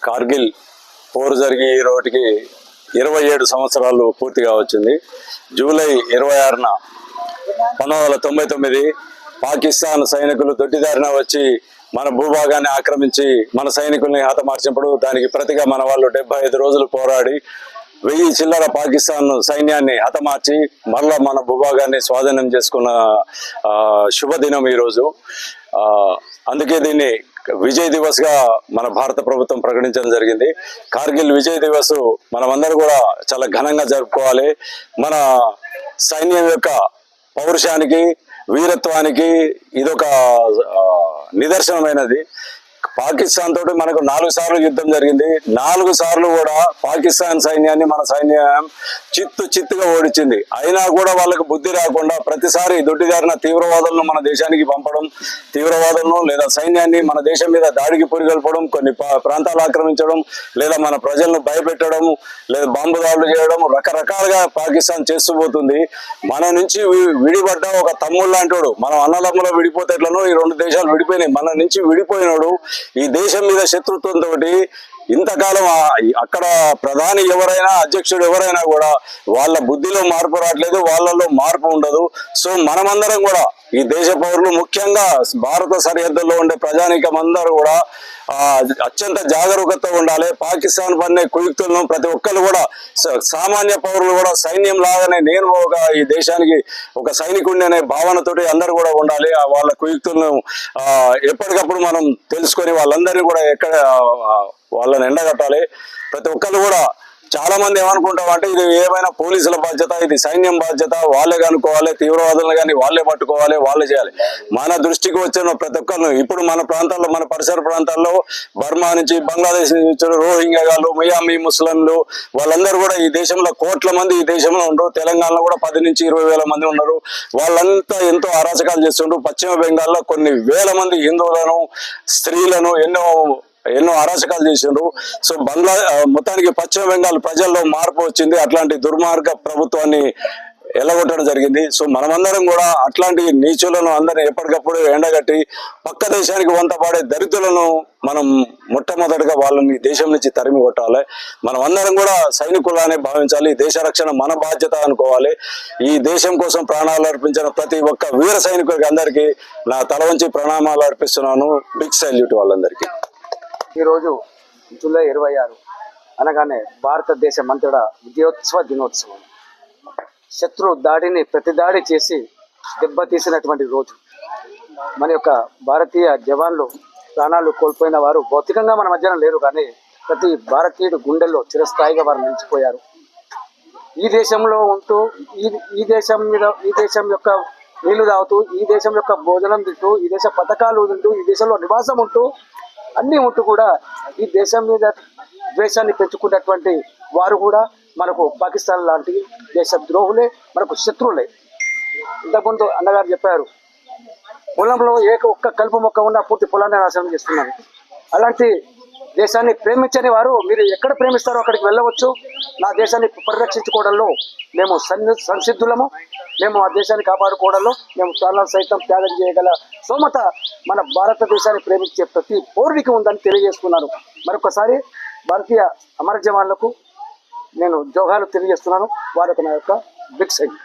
కార్గిల్ పోరు జరిగి ఈ రోజుకి 27 సంవత్సరాలు పూర్తిగా వచ్చింది. జూలై 26న 1999 పాకిస్తాన్ సైనికులు దొడ్డిదారిన వచ్చి మన భూభాగాన్ని ఆక్రమించి మన సైనికుల్ని హతమార్చినప్పుడు దానికి ప్రతిగా మన వాళ్ళు 75 రోజులు పోరాడి 1000 చిల్లర పాకిస్తాన్ సైన్యాన్ని హతమార్చి మరలా మన భూభాగాన్ని స్వాధీనం చేసుకున్న శుభదినం ఈరోజు. అందుకే దీన్ని విజయ్ దివస్ గా మన భారత ప్రభుత్వం ప్రకటించడం జరిగింది. కార్గిల్ విజయ్ దివస్ మనమందరూ కూడా చాలా ఘనంగా జరుపుకోవాలి. మన సైన్యం యొక్క పౌరుషానికి, వీరత్వానికి ఇదొక నిదర్శనమైనది. పాకిస్తాన్ తోటి మనకు 4 సార్లు యుద్ధం జరిగింది. 4 సార్లు కూడా పాకిస్తాన్ సైన్యాన్ని మన సైన్యం చిత్తుగా ఓడించింది. అయినా కూడా వాళ్ళకు బుద్ధి రాకుండా ప్రతిసారి దొడ్డిదారిన తీవ్రవాదులను మన దేశానికి పంపడం, తీవ్రవాదులను లేదా సైన్యాన్ని మన దేశం మీద దాడికి పురిగొల్పడం, కొన్ని ప్రాంతాలు ఆక్రమించడం, లేదా మన ప్రజలను భయపెట్టడం, లేదా బాంబు దాడులు చేయడం, రకరకాలుగా పాకిస్తాన్ చేస్తూ పోతుంది. మన నుంచి విడిపడ్డ ఒక తమ్ముడు లాంటివాడు, మనం అన్నదమ్ములో విడిపోతే ఎట్లనో ఈ 2 దేశాలు విడిపోయినాయి. మన నుంచి విడిపోయినాడు ఈ దేశం మీద శత్రుత్వంతో ఇంతకాలం అక్కడ ప్రధాని ఎవరైనా, అధ్యక్షుడు ఎవరైనా కూడా వాళ్ళ బుద్ధిలో మార్పు రావట్లేదు, వాళ్ళలో మార్పు ఉండదు. సో మనమందరం కూడా ఈ దేశ పౌరులు, ముఖ్యంగా భారత సరిహద్దుల్లో ఉండే ప్రజానీకం అందరూ కూడా అత్యంత జాగరూకతతో ఉండాలి. పాకిస్తాన్ పన్నే కుయుక్తులను ప్రతి ఒక్కరు కూడా, సామాన్య పౌరులు కూడా సైన్యం లాగానే నేను ఈ దేశానికి ఒక సైనికుడిని అనే భావనతోటి అందరూ కూడా ఉండాలి. వాళ్ళ కుయుక్తులను ఎప్పటికప్పుడు మనం తెలుసుకొని వాళ్ళందరినీ కూడా వాళ్ళని ఎండగట్టాలి. ప్రతి ఒక్కరు కూడా, చాలా మంది ఏమనుకుంటాం అంటే ఇది ఏమైనా పోలీసుల బాధ్యత, ఇది సైన్యం బాధ్యత, వాళ్ళే కనుక్కోవాలి, తీవ్రవాదులను కానీ వాళ్ళే పట్టుకోవాలి, వాళ్ళే చేయాలి. మన దృష్టికి వచ్చిన ప్రతి ఒక్కరు ఇప్పుడు మన ప్రాంతాల్లో, మన పరిసర ప్రాంతాల్లో బర్మా నుంచి, బంగ్లాదేశ్ నుంచి వచ్చిన రోహింగ్యాలు, మియామి ముస్లింలు, వాళ్ళందరూ కూడా ఈ దేశంలో కోట్ల మంది ఈ దేశంలో ఉండరు. తెలంగాణలో కూడా 10 నుంచి 20 వేల మంది ఉన్నారు. వాళ్ళంతా ఎంతో అరాచకాలు చేస్తుండ్రు. పశ్చిమ బెంగాల్లో కొన్ని వేల మంది హిందువులను, స్త్రీలను ఎన్నో అరాచకాలు చేసిండ్రు. సో మొత్తానికి పశ్చిమ బెంగాల్ ప్రజల్లో మార్పు వచ్చింది. అట్లాంటి దుర్మార్గ ప్రభుత్వాన్ని ఎల్లగొట్టడం జరిగింది. సో మనమందరం కూడా అట్లాంటి నీచులను అందరినీ ఎప్పటికప్పుడు ఎండగట్టి పక్క దేశానికి వంతపాడే దరిద్రులను మనం మొట్టమొదటిగా వాళ్ళని దేశం నుంచి తరిమి కొట్టాలి. మనం అందరం కూడా సైనికులానే భావించాలి. దేశ రక్షణ మన బాధ్యత అనుకోవాలి. ఈ దేశం కోసం ప్రాణాలు అర్పించిన ప్రతి ఒక్క వీర సైనికుడికి అందరికీ నా తల వంచి ప్రణామాలు అర్పిస్తున్నాను. బిగ్ సల్యూట్ వాళ్ళందరికీ. ఈరోజు జూలై 26 అనగానే భారతదేశం అంతటా విజయోత్సవ దినోత్సవం. శత్రు దాడిని ప్రతిదాడి చేసి దెబ్బతీసినటువంటి రోజు. మన యొక్క భారతీయ జవాన్లు ప్రాణాలు కోల్పోయిన వారు భౌతికంగా మన మధ్యన లేరు, కానీ ప్రతి భారతీయుడు గుండెల్లో చిరస్థాయిగా వారు నిలిచిపోయారు. ఈ దేశంలో ఉంటూ ఈ దేశం యొక్క నీళ్లు తాగుతూ, ఈ దేశం యొక్క భోజనం తింటూ, ఈ దేశ పథకాలు తింటూ, ఈ దేశంలో నివాసం ఉంటూ, అన్నీ ఉంటూ కూడా ఈ దేశం మీద ద్వేషాన్ని పెంచుకున్నటువంటి వారు కూడా మనకు పాకిస్తాన్ లాంటి దేశ ద్రోహులే, మనకు శత్రువులే. ఇంతకుముందు అన్నగారు చెప్పారు, పొలంలో ఒక్క కలుపు మొక్క ఉన్న పూర్తి పొలాన్ని నాశనం చేస్తున్నారు. అలాంటి దేశాన్ని ప్రేమించని వారు మీరు ఎక్కడ ప్రేమిస్తారో అక్కడికి వెళ్ళవచ్చు. నా దేశాన్ని పరిరక్షించుకోవడంలో మేము సంసిద్ధులము. మేము ఆ దేశాన్ని కాపాడుకోవడంలో మేము ప్రాణాలు సైతం త్యాగం చేయగల సోమత మన భారతదేశాన్ని ప్రేమించే ప్రతి పౌరుడికి ఉందని తెలియజేస్తున్నాను. మరొకసారి భారతీయ అమర జవాన్లకు నేను జోహాలు తెలియజేస్తున్నాను. వారికి నా యొక్క బిగ్ సైన్.